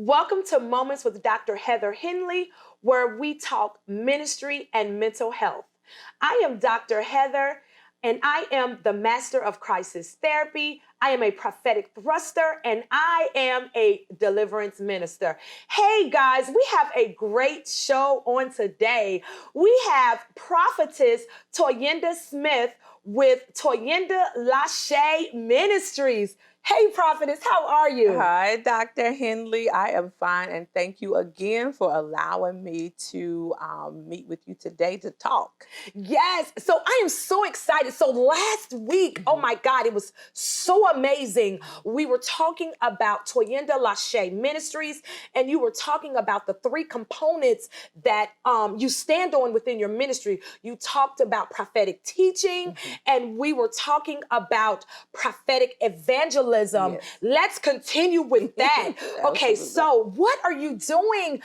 Welcome to Moments with Dr. Heather Henley, where we talk ministry and mental health. I am Dr. Heather, and I am the master of crisis therapy. I am a prophetic thruster, and I am a deliverance minister. Hey guys, we have a great show on today. We have prophetess Toyinda Smith with Toyinda Lachey Ministries. Hey prophetess, how are you? Hi, Dr. Henley. I am fine, and thank you again for allowing me to meet with you today to talk. Yes, so I am so excited. So last week, oh my God, it was so amazing. We were talking about Toyinda Lachey Ministries, and you were talking about the three components that you stand on within your ministry. You talked about prophetic teaching, and we were talking about prophetic evangelism. Yes. Let's continue with that. Okay, so what are you doing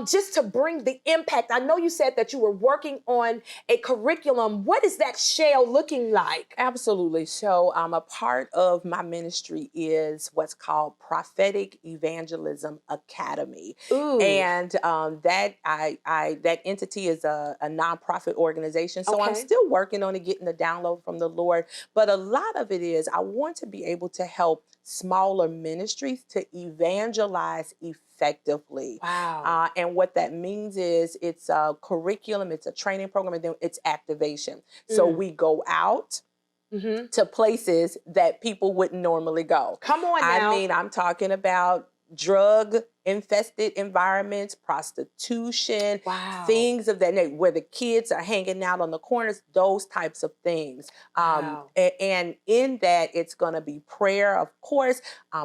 just to bring the impact? I know you said that you were working on a curriculum. What is that shell looking like? Absolutely. So a part of my ministry is what's called Prophetic Evangelism Academy. Ooh. And that entity is a nonprofit organization. So I'm Okay. still working on it, getting the download from the Lord. But a lot of it is I want to be able to help smaller ministries to evangelize effectively. Wow. And what that means is it's a curriculum, it's a training program, and then it's activation. So we go out to places that people wouldn't normally go. Come on now. I mean, I'm talking about drug-infested environments, prostitution, Wow. things of that nature, where the kids are hanging out on the corners, those types of things. Wow. And in that, it's going to be prayer, of course,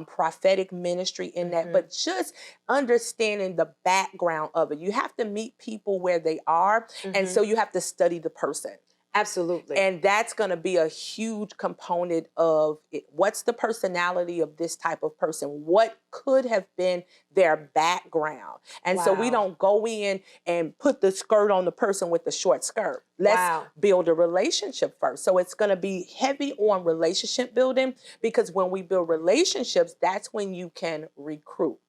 prophetic ministry in that, but just understanding the background of it. You have to meet people where they are, and so you have to study the person. Absolutely. And that's going to be a huge component of it. What's the personality of this type of person? What could have been their background? And so we don't go in and put the skirt on the person with the short skirt. Let's build a relationship first. So it's going to be heavy on relationship building, because when we build relationships, that's when you can recruit.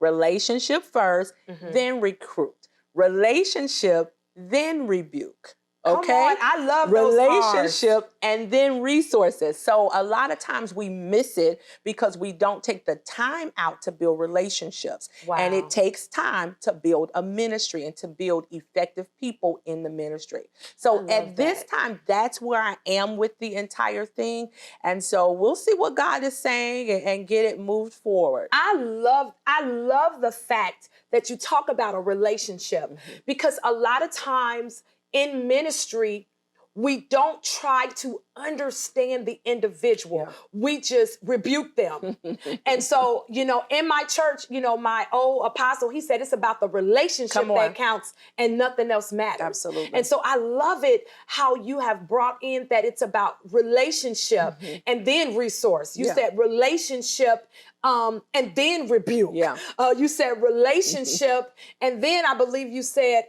Relationship first, then recruit. Relationship, then rebuke. Okay, Come on, I love those relationship and then resources. So a lot of times we miss it because we don't take the time out to build relationships. And it takes time to build a ministry and to build effective people in the ministry. So at this time, that's where I am with the entire thing. And so we'll see what God is saying and get it moved forward. I love the fact that you talk about a relationship, because a lot of times in ministry, we don't try to understand the individual. We just rebuke them. And so, in my church, my old apostle, he said it's about the relationship that counts and nothing else matters. Absolutely. And so I love it how you have brought in that it's about relationship and then resource. You said relationship and then rebuke. You said relationship and then I believe you said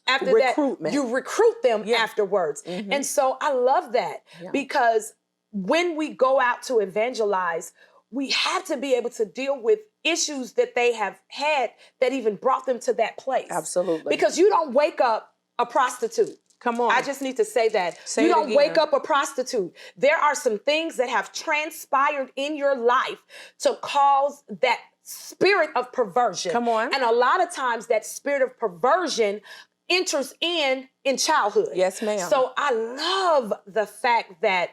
after recruitment. That, you recruit them afterwards. And so I love that because when we go out to evangelize, we have to be able to deal with issues that they have had that even brought them to that place. Absolutely. Because you don't wake up a prostitute. Come on. I just need to say that. Say you it don't again. wake up a prostitute. There are some things that have transpired in your life to cause that spirit of perversion. Come on. And a lot of times that spirit of perversion enters in childhood. Yes, ma'am. So I love the fact that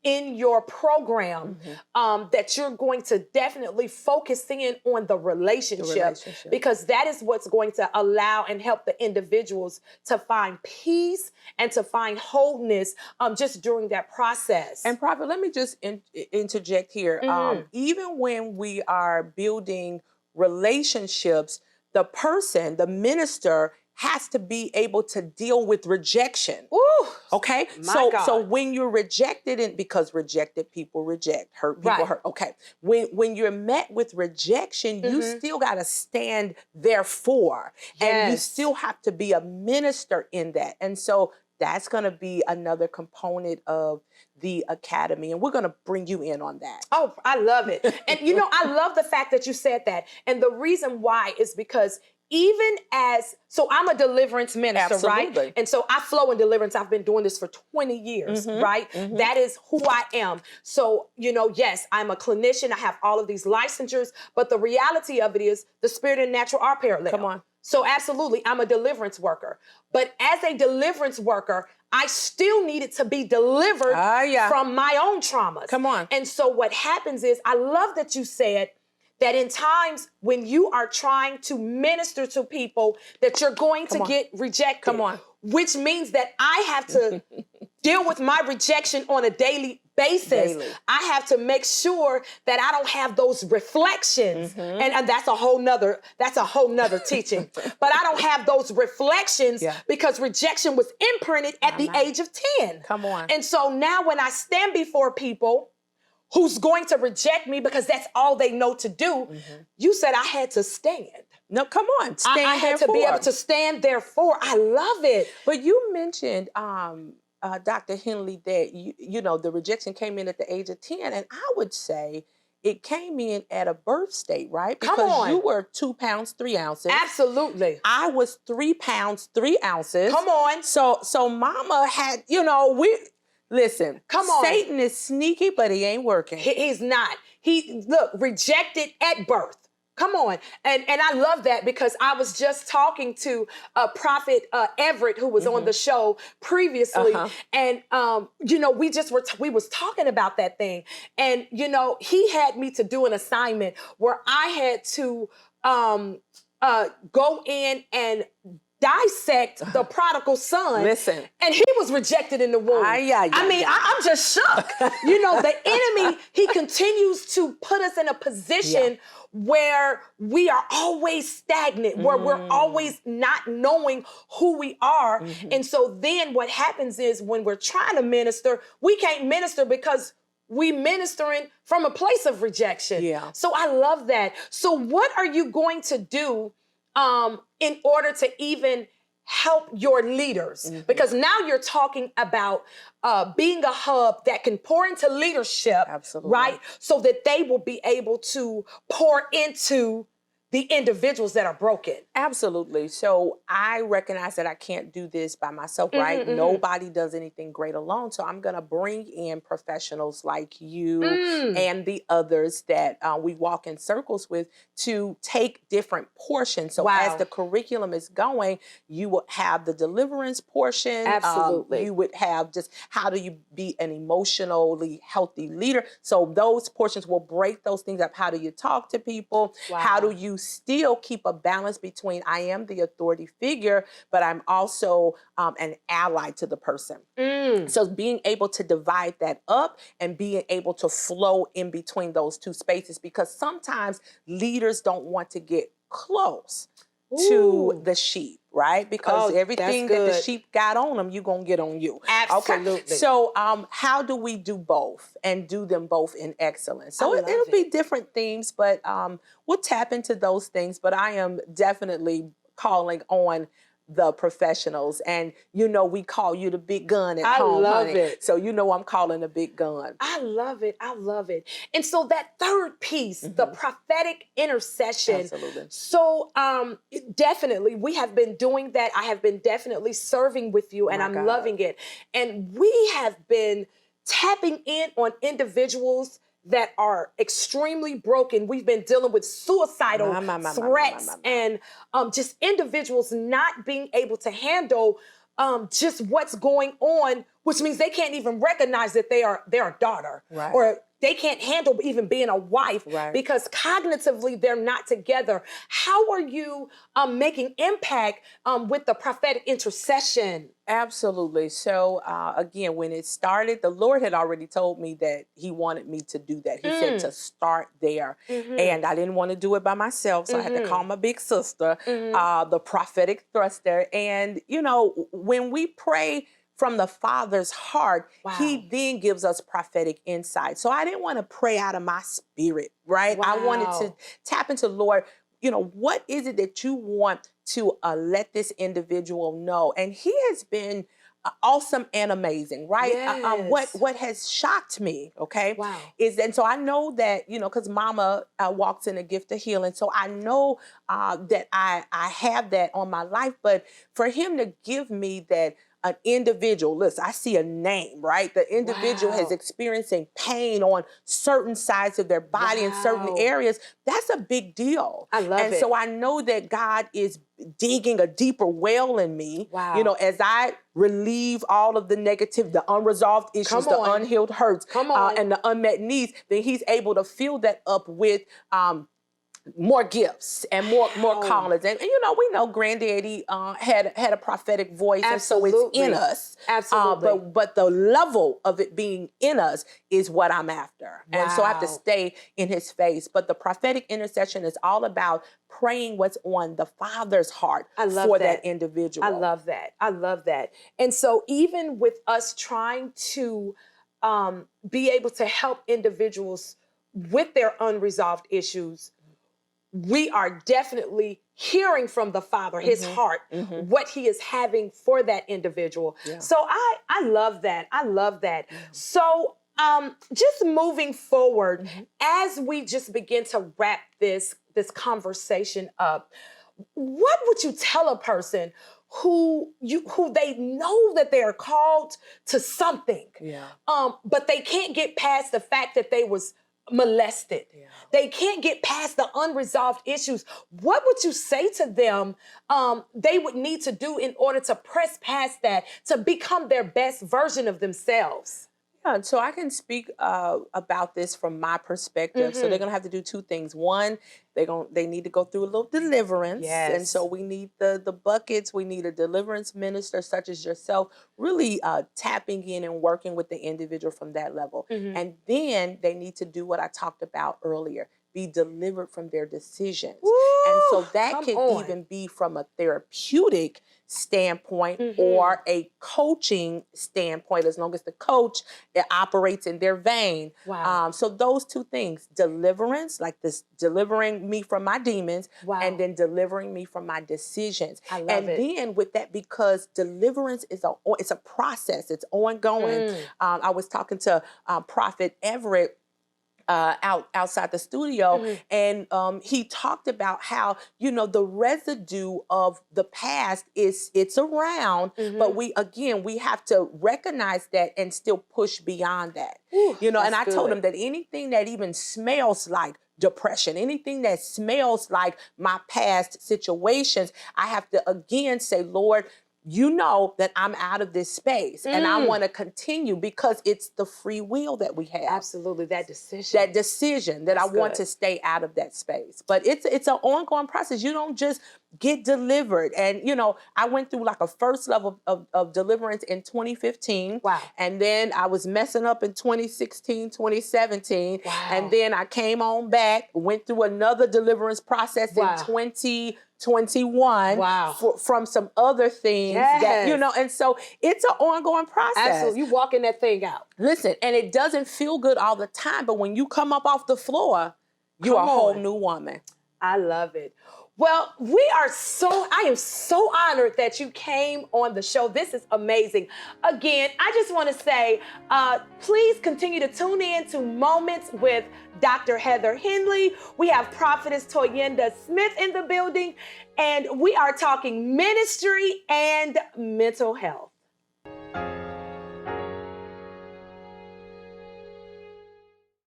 in your program that you're going to definitely focus in on the relationship, because that is what's going to allow and help the individuals to find peace and to find wholeness just during that process. And Prophet, let me just interject here. Even when we are building relationships, the person, the minister, has to be able to deal with rejection. Ooh, okay? So when you're rejected, and because rejected people reject, hurt people hurt. Okay. When you're met with rejection, you still got to stand therefore. And you still have to be a minister in that. And so that's going to be another component of the academy. And we're going to bring you in on that. Oh, I love it. And I love the fact that you said that. And the reason why is because so I'm a deliverance minister, Absolutely. right? And so I flow in deliverance. I've been doing this for 20 years, right? That is who I am. So, yes, I'm a clinician. I have all of these licensures, but the reality of it is the spirit and natural are parallel. Come on. So absolutely, I'm a deliverance worker. But as a deliverance worker, I still needed to be delivered from my own traumas. Come on. And so what happens is, I love that you said that in times when you are trying to minister to people, that you're going to get rejected. Come on. Which means that I have to deal with my rejection on a daily basis. I have to make sure that I don't have those reflections. And that's a whole nother teaching. But I don't have those reflections because rejection was imprinted at the age of 10. Come on. And so now when I stand before people who's going to reject me because that's all they know to do, you said I had to stand. No, come on. I had to be able to stand therefore. I love it. But you mentioned, Dr. Henley, that the rejection came in at the age of 10, and I would say it came in at a birth state, right? Because you were 2 pounds 3 ounces. Absolutely. I was 3 pounds 3 ounces. Come on. So Mama had, listen. Come on. Satan is sneaky, but he ain't working. He's not. Rejected at birth. Come on. And I love that because I was just talking to Prophet Everett, who was on the show previously. And, we was talking about that thing. And, he had me to do an assignment where I had to go in and dissect the prodigal son. Listen. And he was rejected in the womb. I'm just shook. The enemy, he continues to put us in a position where we are always stagnant, where we're always not knowing who we are. And so then what happens is when we're trying to minister, we can't minister because we ministering from a place of rejection. Yeah. So I love that. So what are you going to do in order to even help your leaders? Because now you're talking about being a hub that can pour into leadership, right? So that they will be able to pour into the individuals that are broken. Absolutely. So I recognize that I can't do this by myself, right? Nobody does anything great alone. So I'm going to bring in professionals like you and the others that we walk in circles with to take different portions. So as the curriculum is going, you will have the deliverance portion. Absolutely. You would have just how do you be an emotionally healthy leader? So those portions will break those things up. How do you talk to people? How do you still keep a balance between I am the authority figure, but I'm also an ally to the person. So being able to divide that up and being able to flow in between those two spaces, because sometimes leaders don't want to get close to the sheep, right? Because everything that the sheep got on them, you're going to get on you. Absolutely. Okay? So how do we do both and do them both in excellence? So it'll be different themes, but we'll tap into those things. But I am definitely calling on the professionals. And we call you the big gun at home. I love honey. it. So I'm calling a big gun. I love it. I love it. And so that third piece, the prophetic intercession. Absolutely. So definitely we have been doing that. I have been definitely serving with you and I'm loving it. And we have been tapping in on individuals that are extremely broken. We've been dealing with suicidal threats and just individuals not being able to handle just what's going on, which means they can't even recognize that they're a daughter, or they can't handle even being a wife because cognitively they're not together. How are you making impact with the prophetic intercession? Absolutely. So again, when it started, the Lord had already told me that he wanted me to do that. He said to start there. And I didn't want to do it by myself. So I had to call my big sister, the prophetic thruster. And, when we pray from the Father's heart, he then gives us prophetic insight. So I didn't want to pray out of my spirit, right? I wanted to tap into Lord, what is it that you want to let this individual know? And he has been awesome and amazing, right? Yes. What has shocked me, okay, Wow. is, and so I know that, because Mama walks in a gift of healing, so I know that I have that on my life, but for him to give me that, an individual, listen, I see a name, right? The individual has Wow. experiencing pain on certain sides of their body in certain Wow. areas. That's a big deal. I love And it. so I know that God is digging a deeper well in me, Wow. as I relieve all of the negative, the unresolved issues, Come the on. unhealed hurts, Come on. and the unmet needs, then he's able to fill that up with more gifts and more callings. And we know Granddaddy had a prophetic voice. Absolutely. And so it's in us. Absolutely. But the level of it being in us is what I'm after. Wow. And so I have to stay in his face. But the prophetic intercession is all about praying what's on the Father's heart for that individual. I love that. I love that. And so even with us trying to be able to help individuals with their unresolved issues, we are definitely hearing from the Father, his heart, what he is having for that individual. Yeah. So I love that. I love that. Yeah. So just moving forward, as we just begin to wrap this conversation up, what would you tell a person who they know that they are called to something, but they can't get past the fact that they was molested? Yeah. They can't get past the unresolved issues. What would you say to them they would need to do in order to press past that, to become their best version of themselves? Yeah, so I can speak about this from my perspective. So they're going to have to do two things. One, they need to go through a little deliverance. Yes. And so we need the buckets. We need a deliverance minister such as yourself, really tapping in and working with the individual from that level. And then they need to do what I talked about earlier, be delivered from their decisions. Woo! And so that can even be from a therapeutic standpoint or a coaching standpoint, as long as the coach operates in their vein. Wow. So those two things, deliverance, like this, delivering me from my demons, and then delivering me from my decisions. I love it. And then with that, because deliverance is it's a process, it's ongoing. I was talking to Prophet Everett outside the studio, and he talked about how the residue of the past it's around, but we have to recognize that and still push beyond that. Ooh, and I told him that anything that even smells like depression, anything that smells like my past situations, I have to again say, Lord, that I'm out of this space and I want to continue, because it's the free will that we have. Absolutely. That decision that I want to stay out of that space. But it's an ongoing process. You don't just get delivered. And, I went through like a first level of deliverance in 2015. Wow. And then I was messing up in 2016, 2017. Wow. And then I came on back, went through another deliverance process in 2021. Wow. From some other things that, and so it's an ongoing process. Absolutely. You walking that thing out. Listen, and it doesn't feel good all the time, but when you come up off the floor, you're a whole new woman. I love it. Well, I am so honored that you came on the show. This is amazing. Again, I just want to say, please continue to tune in to Moments with Dr. Heather Henley. We have Prophetess Toyinda Smith in the building, and we are talking ministry and mental health.